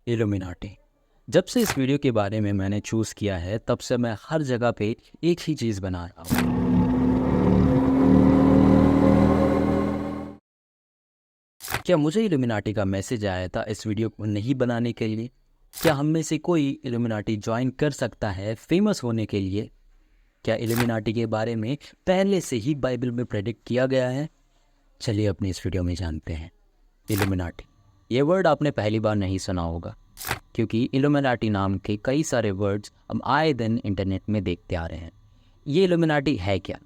Illuminati. जब से इस वीडियो के बारे में मैंने चूज़ किया है तब से मैं हर जगह पे एक ही चीज़ बना रहा हूँ। क्या मुझे इल्यूमिनाटी का मैसेज आया था इस वीडियो को नहीं बनाने के लिए? क्या हम में से कोई इल्यूमिनाटी ज्वाइन कर सकता है फेमस होने के लिए? क्या इल्यूमिनाटी के बारे में पहले से ही बाइबल में प्रेडिक्ट किया गया है? चलिए अपनी इस वीडियो में जानते हैं। इल्यूमिनाटी, ये वर्ड आपने पहली बार नहीं सुना होगा, क्योंकि इल्यूमिनाटी नाम के कई सारे वर्ड्स हम आए दिन इंटरनेट में देखते आ रहे हैं। ये इल्यूमिनाटी है क्या?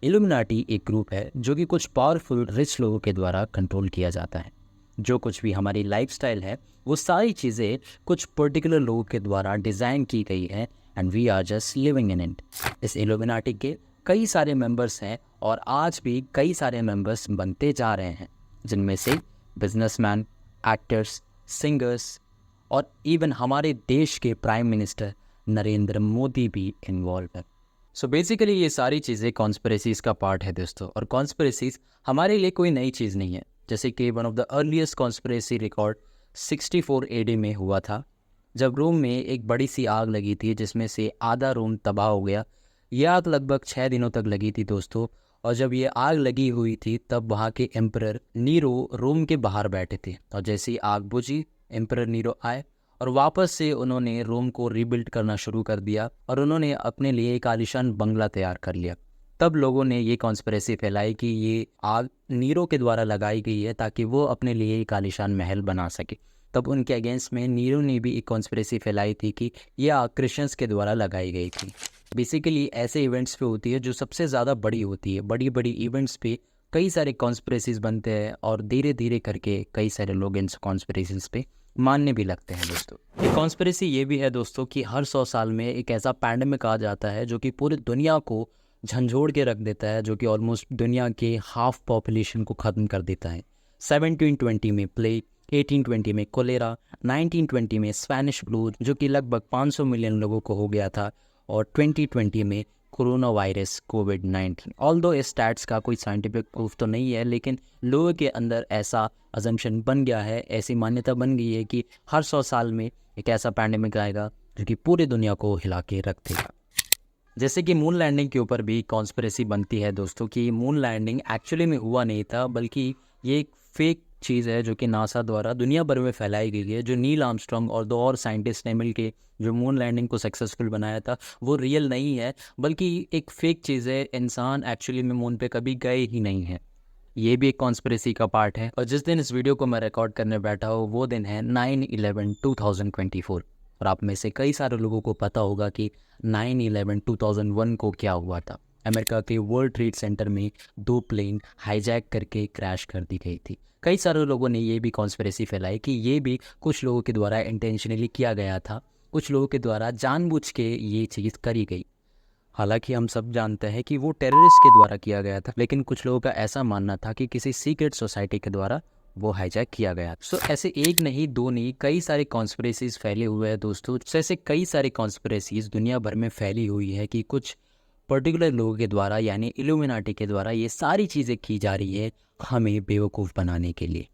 इल्यूमिनाटी एक ग्रुप है जो कि कुछ पावरफुल रिच लोगों के द्वारा कंट्रोल किया जाता है। जो कुछ भी हमारी लाइफस्टाइल है वो सारी चीज़ें कुछ पर्टिकुलर लोगों के द्वारा डिज़ाइन की गई है and we are just living in it. इस इल्यूमिनाटी के कई सारे मेंबर्स हैं और आज भी कई सारे मेंबर्स बनते जा रहे हैं, जिनमें से बिजनेसमैन, एक्टर्स, सिंगर्स और इवन हमारे देश के प्राइम मिनिस्टर नरेंद्र मोदी भी इन्वॉल्व है। सो बेसिकली ये सारी चीज़ें कॉन्स्पिरेसीज का पार्ट है दोस्तों, और कॉन्स्पिरेसीज हमारे लिए कोई नई चीज़ नहीं है। जैसे कि one of the earliest conspiracy record 64 AD में हुआ था, जब रोम में एक बड़ी सी आग लगी थी जिसमें से आधा रोम तबाह हो गया। यह आग लगभग 6 दिनों तक लगी थी दोस्तों, और जब ये आग लगी हुई थी तब वहाँ के एम्परर नीरो रोम के बाहर बैठे थे, और जैसे ही आग बुझी एम्परर नीरो आए और वापस से उन्होंने रोम को रीबिल्ड करना शुरू कर दिया और उन्होंने अपने लिए एक आलीशान बंगला तैयार कर लिया। तब लोगों ने ये कॉन्स्पिरेसी फैलाई कि ये आग नीरो के द्वारा लगाई गई है ताकि वो अपने लिए एक आलीशान महल बना सके। तब उनके अगेंस्ट में नीरो ने भी एक कॉन्स्पिरेसी फैलाई थी कि यह आग क्रिश्चियंस के द्वारा लगाई गई थी। बेसिकली ऐसे इवेंट्स पे होती है जो सबसे ज़्यादा बड़ी होती है। बड़ी बड़ी इवेंट्स पे कई सारे कॉन्स्पिरेसीज बनते हैं और धीरे धीरे करके कई सारे लोग इन कॉन्स्पिरेसीज पे मानने भी लगते हैं दोस्तों। एक कॉन्स्पिरेसी ये भी है दोस्तों कि हर 100 साल में एक ऐसा पैंडेमिक आ जाता है जो कि पूरी दुनिया को झंझोड़ के रख देता है, जो कि ऑलमोस्ट दुनिया के हाफ पॉपुलेशन को ख़त्म कर देता है। 1720 में प्लेग, 1820 में कोलेरा, 1920 में स्पेनिश फ्लू जो कि लगभग 500 मिलियन लोगों को हो गया था, और 2020 में कोरोना वायरस कोविड-19। ऑल्दो इस स्टैट्स का कोई साइंटिफिक प्रूफ तो नहीं है, लेकिन लोगों के अंदर ऐसा अजम्पशन बन गया है, ऐसी मान्यता बन गई है कि हर 100 साल में एक ऐसा पैंडेमिक आएगा जो कि पूरी दुनिया को हिला के रख देगा। जैसे कि मून लैंडिंग के ऊपर भी कॉन्स्पिरेसी बनती है दोस्तों कि मून लैंडिंग एक्चुअली में हुआ नहीं था, बल्कि ये एक फेक चीज़ है जो कि नासा द्वारा दुनिया भर में फैलाई गई है। जो नील आर्मस्ट्रांग और 2 और साइंटिस्ट ने मिल के जो मून लैंडिंग को सक्सेसफुल बनाया था वो रियल नहीं है, बल्कि एक फेक चीज़ है। इंसान एक्चुअली में मून पे कभी गए ही नहीं है। ये भी एक कॉन्स्पिरेसी का पार्ट है। और जिस दिन इस वीडियो को मैं रिकॉर्ड करने बैठा हूँ वो दिन है 9/11/2024, और आप में से कई सारे लोगों को पता होगा कि 9/11/2001 को क्या हुआ था। अमेरिका के वर्ल्ड ट्रेड सेंटर में 2 प्लेन हाईजैक करके क्रैश कर दी गई थी। कई सारे लोगों ने ये भी कॉन्स्पिरेसी फैलाई कि ये भी कुछ लोगों के द्वारा इंटेंशनली किया गया था, कुछ लोगों के द्वारा जानबूझ के ये चीज़ करी गई। हालांकि हम सब जानते हैं कि वो टेररिस्ट के द्वारा किया गया था, लेकिन कुछ लोगों का ऐसा मानना था कि किसी सीक्रेट सोसाइटी के द्वारा वो हाईजैक किया गया। सो ऐसे एक नहीं, दो नहीं, कई सारे कॉन्स्पिरेसीज फैले हुए हैं दोस्तों। So, ऐसे कई सारे कॉन्स्पिरेसीज दुनिया भर में फैली हुई है कि कुछ पर्टिकुलर लोगों के द्वारा यानी इल्यूमिनाटी के द्वारा ये सारी चीज़ें की जा रही है हमें बेवकूफ़ बनाने के लिए।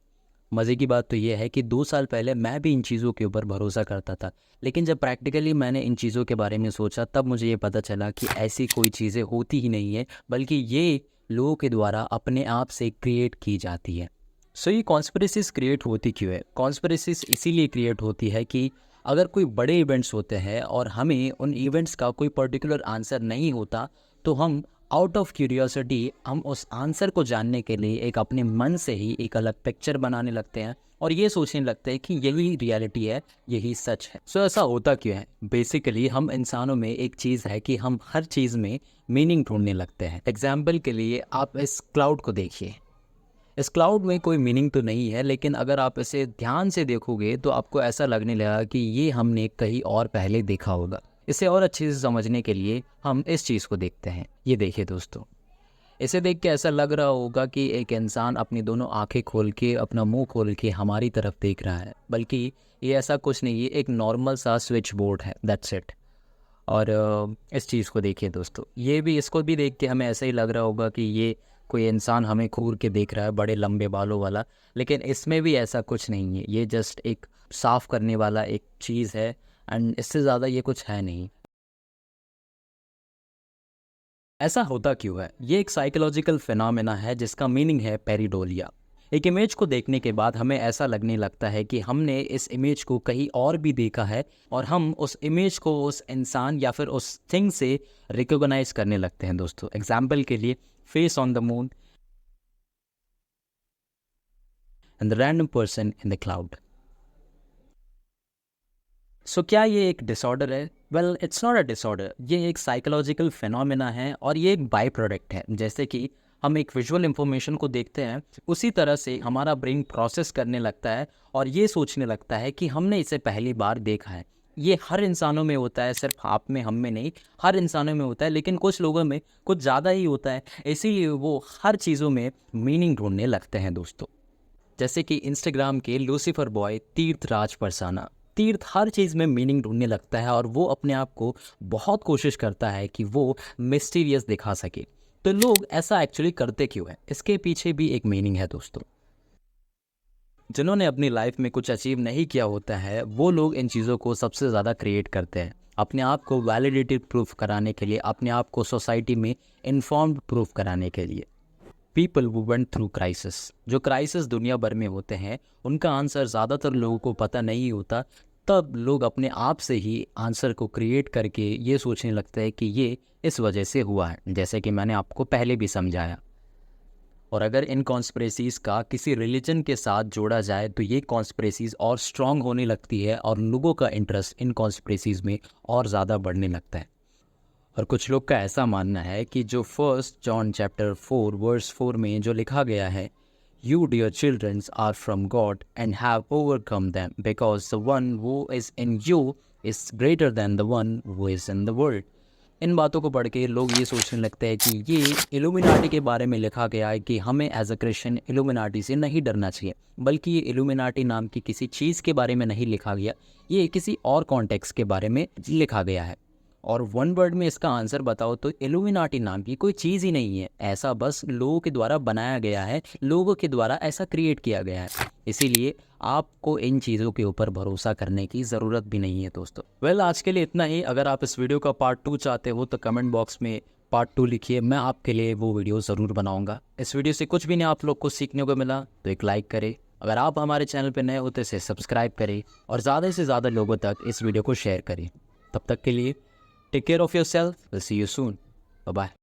मज़े की बात तो ये है कि 2 साल पहले मैं भी इन चीज़ों के ऊपर भरोसा करता था, लेकिन जब प्रैक्टिकली मैंने इन चीज़ों के बारे में सोचा तब मुझे ये पता चला कि ऐसी कोई चीज़ें होती ही नहीं है, बल्कि ये लोगों के द्वारा अपने आप से क्रिएट की जाती है। सो ये कॉन्स्पिरेसीज क्रिएट होती क्यों है? कॉन्स्पिरेसीज इसीलिए क्रिएट होती है कि अगर कोई बड़े इवेंट्स होते हैं और हमें उन इवेंट्स का कोई पर्टिकुलर आंसर नहीं होता, तो हम आउट ऑफ क्यूरियोसिटी हम उस आंसर को जानने के लिए एक अपने मन से ही एक अलग पिक्चर बनाने लगते हैं और ये सोचने लगते हैं कि यही रियलिटी है, यही सच है। सो ऐसा होता क्यों है? बेसिकली हम इंसानों में एक चीज़ है कि हम हर चीज़ में मीनिंग ढूंढने लगते हैं। एग्जाम्पल के लिए आप इस क्लाउड को देखिए। इस क्लाउड में कोई मीनिंग तो नहीं है, लेकिन अगर आप इसे ध्यान से देखोगे तो आपको ऐसा लगने लगा कि ये हमने कहीं और पहले देखा होगा। इसे और अच्छे से समझने के लिए हम इस चीज़ को देखते हैं। ये देखिए दोस्तों, इसे देख के ऐसा लग रहा होगा कि एक इंसान अपनी दोनों आंखें खोल के, अपना मुंह खोल के हमारी तरफ देख रहा है, बल्कि ये ऐसा कुछ नहीं है, एक नॉर्मल सा स्विच बोर्ड है, दैट्स इट। और इस चीज़ को देखिए दोस्तों, ये भी, इसको भी देख के हमें ऐसा ही लग रहा होगा कि ये कोई इंसान हमें घूर के देख रहा है, बड़े लंबे बालों वाला, लेकिन इसमें भी ऐसा कुछ नहीं है। ये जस्ट एक साफ करने वाला एक चीज़ है, एंड इससे ज़्यादा ये कुछ है नहीं। ऐसा होता क्यों है? ये एक साइकोलॉजिकल फिनोमेना है जिसका मीनिंग है पेरिडोलिया। एक इमेज को देखने के बाद हमें ऐसा लगने लगता है कि हमने इस इमेज को कहीं और भी देखा है, और हम उस इमेज को उस इंसान या फिर उस थिंग से रिकॉग्नाइज करने लगते हैं दोस्तों। एग्जाम्पल के लिए, face on the moon and the random person in the cloud. So क्या ये एक डिसऑर्डर है? Well, it's not a disorder, ये एक साइकोलॉजिकल फिनोमेना है और ये एक बाई प्रोडक्ट है। जैसे कि हम एक विजुअल इंफॉर्मेशन को देखते हैं, उसी तरह से हमारा ब्रेन प्रोसेस करने लगता है और ये सोचने लगता है कि हमने इसे पहली बार देखा है। ये हर इंसानों में होता है, सिर्फ आप में हम में नहीं, हर इंसानों में होता है, लेकिन कुछ लोगों में कुछ ज़्यादा ही होता है। इसीलिए वो हर चीज़ों में मीनिंग ढूंढने लगते हैं दोस्तों। जैसे कि इंस्टाग्राम के लूसीफर बॉय तीर्थ राज परसाना। तीर्थ हर चीज़ में मीनिंग ढूंढने लगता है और वो अपने आप को बहुत कोशिश करता है कि वो मिस्टीरियस दिखा सके। तो लोग ऐसा एक्चुअली करते क्यों है? इसके पीछे भी एक मीनिंग है दोस्तों। जिन्होंने अपनी लाइफ में कुछ अचीव नहीं किया होता है, वो लोग इन चीज़ों को सबसे ज़्यादा क्रिएट करते हैं, अपने आप को वैलिडेटेड प्रूफ कराने के लिए, अपने आप को सोसाइटी में इन्फॉर्म्ड प्रूफ कराने के लिए। People who went through crisis, जो क्राइसिस दुनिया भर में होते हैं, उनका आंसर ज़्यादातर लोगों को पता नहीं होता। तब लोग अपने आप से ही आंसर को क्रिएट करके ये सोचने लगते हैं कि ये इस वजह से हुआ है, जैसे कि मैंने आपको पहले भी समझाया। और अगर इन कॉन्स्पिरेसीज़ का किसी रिलीजन के साथ जोड़ा जाए तो ये कॉन्स्पिरेसीज़ और स्ट्रॉन्ग होने लगती है और लोगों का इंटरेस्ट इन कॉन्स्पिरेसीज़ में और ज़्यादा बढ़ने लगता है। और कुछ लोग का ऐसा मानना है कि जो 1 जॉन चैप्टर 4 वर्स 4 में जो लिखा गया है, you dear childrens are from God and have overcome them because the one who is in you is greater than the one who is in the world. इन बातों को पढ़ के लोग ये सोचने लगते हैं कि ये इल्यूमिनाटी के बारे में लिखा गया है कि हमें एज अ क्रिश्चियन इल्यूमिनाटी से नहीं डरना चाहिए, बल्कि ये इल्यूमिनाटी नाम की किसी चीज़ के बारे में नहीं लिखा गया, ये किसी और कॉन्टेक्स्ट के बारे में लिखा गया है। और वन वर्ड में इसका आंसर बताओ तो इल्यूमिनाटी नाम की कोई चीज़ ही नहीं है, ऐसा बस लोगों के द्वारा बनाया गया है, लोगों के द्वारा ऐसा क्रिएट किया गया है। इसीलिए आपको इन चीज़ों के ऊपर भरोसा करने की ज़रूरत भी नहीं है दोस्तों। वेल, आज के लिए इतना ही। अगर आप इस वीडियो का पार्ट 2 चाहते हो तो कमेंट बॉक्स में पार्ट 2 लिखिए, मैं आपके लिए वो वीडियो ज़रूर बनाऊँगा। इस वीडियो से कुछ भी नहीं आप लोग को सीखने को मिला तो एक लाइक करें, अगर आप हमारे चैनल पर नए होते इसे सब्सक्राइब करें और ज़्यादा से ज़्यादा लोगों तक इस वीडियो को शेयर करें। तब तक के लिए take care of yourself, will see you soon, bye bye.